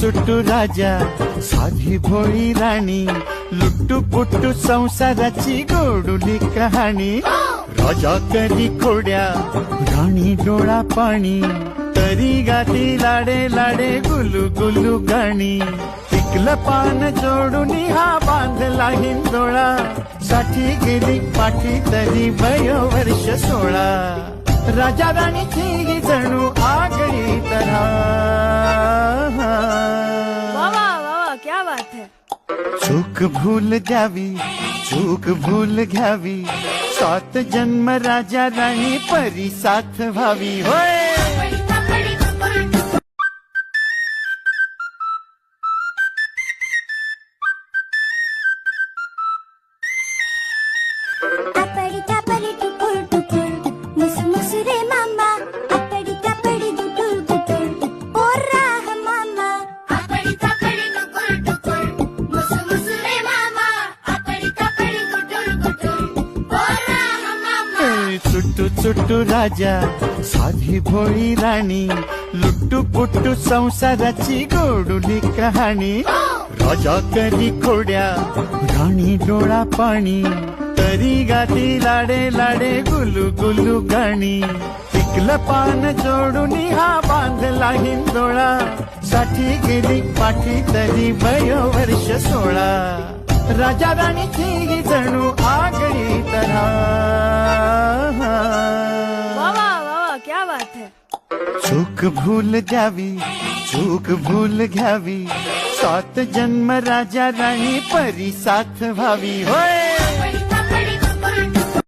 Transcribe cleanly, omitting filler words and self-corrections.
सुट्टू राजा साधी भोळी राणी लुट्टू पुट्टू संसाराची गोडुली कहाणी राजा करी खोड्या राणी डोळा पाणी तरी गाती लाडे लाडे गुलू गुलू गाणी पिकलं पान जोडून हा बांधला हिंदोळा साठी गेली पाठी तरी वयोवर्ष 16 राजा राणीची ही जणू आगळी तऱ्हा वाह वाह वाह क्या बात है। चूक भूल द्यावी चूक भूल घ्यावी 7 जन्म राजा राणी परी साथ व्हावी होय। अपडी तापडी टुकुर टुकुर मुस मुस रे मामा अपडी तापडी टुकुर टुकुर ओरा मामा अपडी तापडी टुकुर टुकुर मुस मुस रे मामा अपडी तापडी टुकुर टुकुर ओरा मामा चुट्टू चुट्टू राजा साधी भोळी राणी लुट्टू पुट्टू संसाराची गोडुली कहाणी राजा करी खोड्या राणी डोळा पाणी तरी गाती लाडे लाडे गुलू गुलू गाणी पिकलं पान जोडून हा बांधला हिंदोळा साठी गेली पाठी तरी वयोवर्ष 16 राजा राणीची ही जणू आगळी तऱ्हा वाह वाह वाह क्या बात है। चूक भूल द्यावी चूक भूल घ्यावी 7 जन्म राजा राणी परी साथ व्हावी होय।